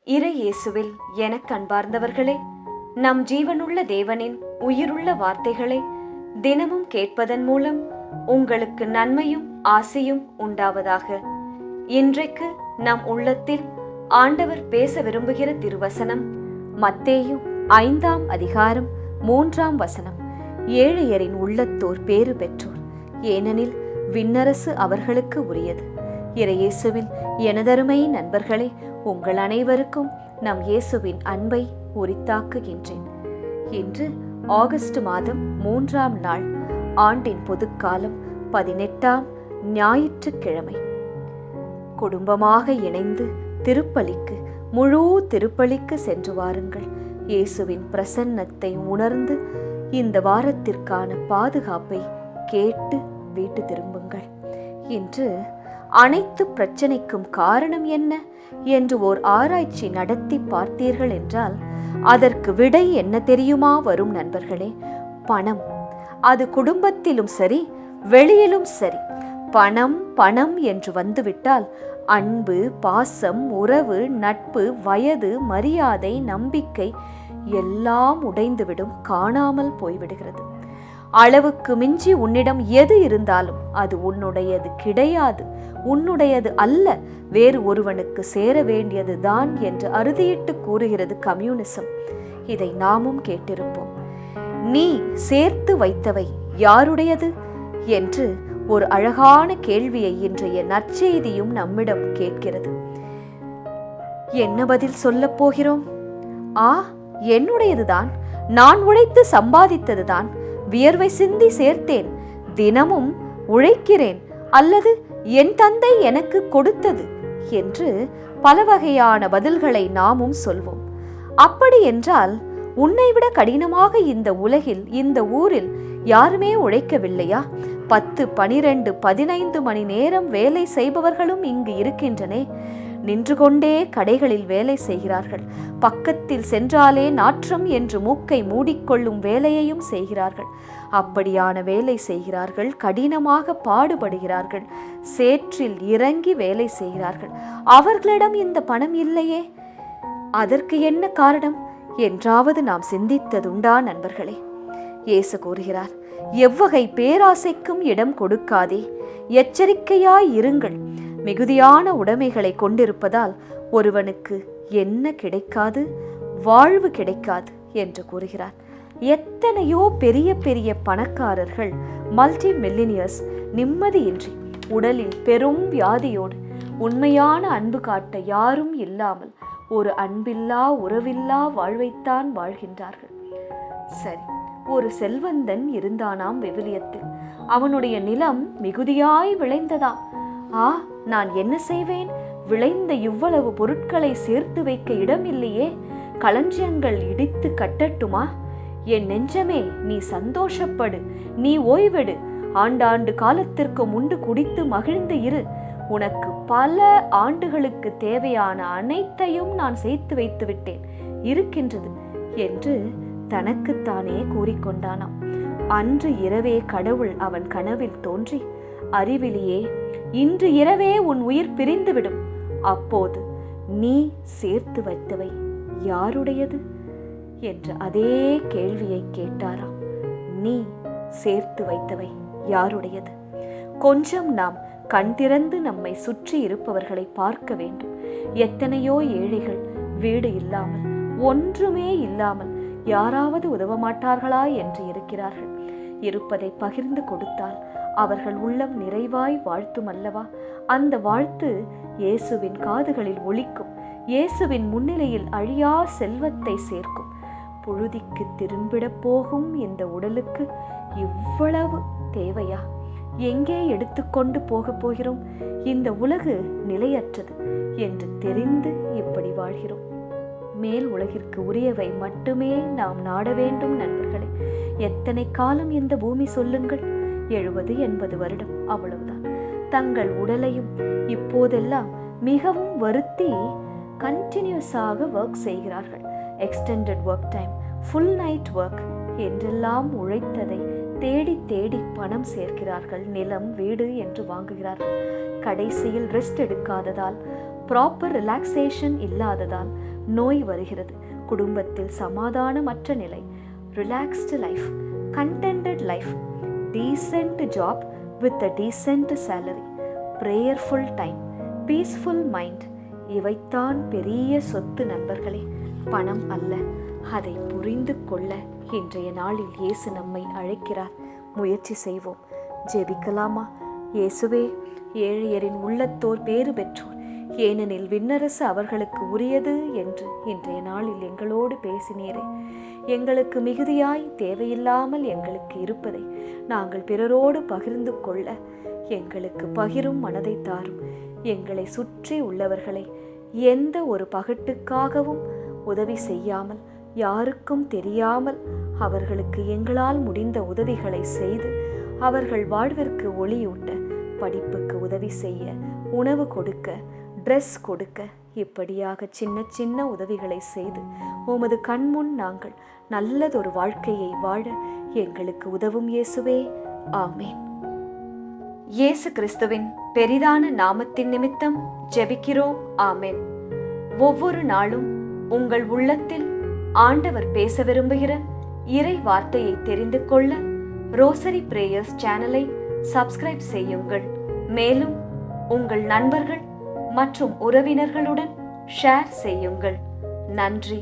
இறை இயேசுவில் எனக் அன்பார்ந்தவர்களே, நம் ஜீவனுள்ள தேவனின் உயிருள்ள வார்த்தைகளை தினமும் கேட்பதன் மூலம் உங்களுக்கு நன்மையும் ஆசையும் உண்டாவதாக. இன்றைக்கு நம் உள்ளத்தில் ஆண்டவர் பேச விரும்புகிற திருவசனம் மத்தேயு 5ஆம் அதிகாரம் 3ஆம் வசனம். ஏழையரின் உள்ளத்தோர் பேறு பெற்றோர், ஏனெனில் விண்ணரசு அவர்களுக்கு உரியது. இறை இயேசுவில் எனதருமை நண்பர்களே, உங்கள் அனைவருக்கும் நம் இயேசுவின் அன்பை உரித்தாக்குகின்றேன். இன்று ஆகஸ்ட் மாதம் 3ஆம் நாள், ஆண்டின் பொதுக்காலம் 18ஆம் ஞாயிற்றுக்கிழமை. குடும்பமாக இணைந்து திருப்பலிக்கு, முழு திருப்பலிக்கு சென்று வாருங்கள். இயேசுவின் பிரசன்னத்தை உணர்ந்து இந்த வாரத்திற்கான பாதுகாப்பை கேட்டு வீட்டு திரும்புங்கள். இன்று அனைத்து பிரச்சனைக்கும் காரணம் என்ன என்று ஓர் ஆராய்ச்சி நடத்தி பார்த்தீர்கள் என்றால் அதற்கு விடை என்ன தெரியுமா வரும் நண்பர்களே? பணம். அது குடும்பத்திலும் சரி, வெளியிலும் சரி. பணம் பணம் என்று வந்துவிட்டால் அன்பு, பாசம், உறவு, நட்பு, வயது, மரியாதை, நம்பிக்கை எல்லாம் உடைந்துவிடும், காணாமல் போய்விடுகிறது. அளவுக்கு மிஞ்சி உன்னிடம் எது இருந்தாலும் அது உன்னுடையது கிடையாது, உன்னுடையது அல்ல, வேறு ஒருவனுக்கு சேர வேண்டியது தான் என்று அறுதியிட்டு கூறுகிறது கம்யூனிசம். இதை நாமும் கேட்டிருப்போம். நீ சேர்த்து வைத்தவை யாருடையது என்று ஒரு அழகான கேள்வியை இன்றைய நற்செய்தியும் நம்மிடம் கேட்கிறது. என்ன பதில் சொல்லப் போகிறோம்? என்னுடையதுதான், நான் உழைத்து சம்பாதித்ததுதான், வியர்வை சிந்தி சேர்த்தேன், தினமும் உழைக்கிறேன், அல்லது என் தந்தை எனக்கு கொடுத்தது என்று பல வகையான பதில்களை நாமும் சொல்வோம். அப்படி என்றால் உன்னை விட கடினமாக இந்த உலகில், இந்த ஊரில் யாருமே உழைக்கவில்லையா? 10, 12, 15 மணி நேரம் வேலை செய்பவர்களும் இங்கு இருக்கின்றனே. நின்று கொண்டே கடைகளில் வேலை செய்கிறார்கள். பக்கத்தில் சென்றாலே நாற்றம் என்று மூக்கை மூடிக்கொள்ளும் வேலையையும் செய்கிறார்கள். அப்படியான வேலை செய்கிறார்கள், கடினமாக பாடுபடுகிறார்கள், சேற்றில் இறங்கி வேலை செய்கிறார்கள். அவர்களிடம் இந்த பணம் இல்லையே, அதற்கு என்ன காரணம் என்றாவது நாம் சிந்தித்ததுண்டா நண்பர்களே? இயேசு கூறுகிறார், எவ்வகை பேராசைக்கும் இடம் கொடுக்காதே, எச்சரிக்கையாய் இருங்கள். மிகுதியான உடைமைகளை கொண்டிருப்பதால் ஒருவனுக்கு என்ன கிடைக்காது, வாழ்வு கிடைக்காது என்று கூறுகிறார். எத்தனையோ பெரிய பெரிய பணக்காரர்கள், மல்டி மில்லினியர்ஸ் நிம்மதியின்றி, உடலில் பெரும் வியாதியோடு, உண்மையான அன்பு காட்ட யாரும் இல்லாமல் ஒரு அன்பில்லா உறவில்லா வாழ்வைத்தான் வாழ்கின்றார்கள். சரி, ஒரு செல்வந்தன் இருந்தானாம் விவிலியத்தில். அவனுடைய நிலம் மிகுதியாய் விளைந்ததாம். நான் என்ன செய்வேன்? விளைந்த இவ்வளவு பொருட்களை சேர்த்து வைக்க இடம் இல்லையே, களஞ்சியங்கள் இடித்து கட்டட்டுமா? என் நெஞ்சமே, நீ சந்தோஷப்படு, நீ ஓய்வெடு, ஆண்டாண்டு காலத்திற்கு முண்டு குடித்து மகிழ்ந்து இரு. உனக்கு பல ஆண்டுகளுக்கு தேவையான அனைத்தையும் நான் சேர்த்து வைத்து விட்டேன், இருக்கின்றது என்று தனக்குத்தானே கூறிக்கொண்டானாம். அன்று இரவே கடவுள் அவன் கனவில் தோன்றி, அறிவிலியே, இன்று இரவே உன் உயிர் பிரிந்துவிடும். அப்போது நீ சேர்த்து வைத்தவை யாருடையது என்ற அதே கேள்வியை கேட்டாராம். நீ சேர்த்து வைத்தவை யாருடையது? கொஞ்சம் நாம் கண் திறந்து நம்மை சுற்றி இருப்பவர்களை பார்க்க வேண்டும். எத்தனையோ ஏழைகள் வீடு இல்லாமல், ஒன்றுமே இல்லாமல் யாராவது உதவ மாட்டார்களா என்று இருக்கிறார்கள். இருப்பதை பகிர்ந்து கொடுத்தால் அவர்கள் உள்ளம் நிறைவாய் வாழ்த்தும் அல்லவா? அந்த வாழ்த்து இயேசுவின் காதுகளில் ஒலிக்கும். இயேசுவின் முன்னிலையில் அழியா செல்வத்தை சேர்க்கும். புழுதிக்கு திரும்பிட போகும் இந்த உடலுக்கு இவ்வளவு தேவையா? எங்கே எடுத்துக்கொண்டு போகப் போகிறோம்? இந்த உலகு நிலையற்றது என்று தெரிந்து இப்படி வாழ்கிறோம். மேல் உலகிற்கு உரியவை மட்டுமே நாம் நாட வேண்டும் நண்பர்களே. எத்தனை காலம் இந்த பூமி சொல்லுங்கள்? 70, 80 வருடம், அவ்வளவுதான். தங்கள் உடலையும் இப்போதெல்லாம் மிகவும் வருத்தி கண்டினியூஸாக ஒர்க் செய்கிறார்கள். Extended work time, full night work என்றெல்லாம் உழைத்ததை தேடி தேடி பணம் சேர்க்கிறார்கள். நிலம், வீடு என்று வாங்குகிறார்கள். கடைசியில் ரெஸ்ட் எடுக்காததால், ப்ராப்பர் ரிலாக்ஸேஷன் இல்லாததால் நோய் வருகிறது. குடும்பத்தில் சமாதானமற்ற நிலை, relaxed life, contented life, decent job with a decent salary, prayerful time, peaceful mind, இவைத்தான் பெரிய சொத்து நண்பர்களே, பணம் அல்ல. அதை புரிந்து கொள்ள இன்றைய நாளில் இயேசு நம்மை அழைக்கிறார். முயற்சி செய்வோம். ஜெபிக்கலாமா? இயேசுவே, ஏழையரின் உள்ளத்தோர் பேறு பெற்றோர், ஏனெனில் விண்ணரசு அவர்களுக்கு உரியது என்று இன்றைய நாளில் எங்களோடு பேசினீரே. எங்களுக்கு மிகுதியாய் தேவையில்லாமல் எங்களுக்கு இருப்பதை நாங்கள் பிறரோடு பகிர்ந்து கொள்ள எங்களுக்கு பகிரும் மனதை தாரும். எங்களை சுற்றி உள்ளவர்களை எந்த ஒரு பகட்டுக்காகவும் உதவி செய்யாமல், யாருக்கும் தெரியாமல் அவர்களுக்கு எங்களால் முடிந்த உதவிகளை செய்து அவர்கள் வாழ்விற்கு ஒளியூட்ட, படிப்புக்கு உதவி செய்ய, உணவு கொடுக்க, ட்ரெஸ் கொடுக்க, இப்படியாக சின்ன சின்ன உதவிகளை செய்து உமது கண்முன் நாங்கள் நல்லதொரு வாழ்க்கையை வாழ எங்களுக்கு உதவும் இயேசுவே. ஆமேன். இயேசு கிறிஸ்துவின் பெரிதான நாமத்தின் நிமித்தம் ஜெபிக்கிறோம். ஆமேன். ஒவ்வொரு நாளும் உங்கள் உள்ளத்தில் ஆண்டவர் பேச விரும்புகிற இறை வார்த்தையை தெரிந்து கொள்ள ரோசரி பிரேயர்ஸ் சேனலை சப்ஸ்கிரைப் செய்யுங்கள். மேலும் உங்கள் நண்பர்கள் மற்றும் உறவினர்களுடன் ஷேர் செய்யுங்கள். நன்றி.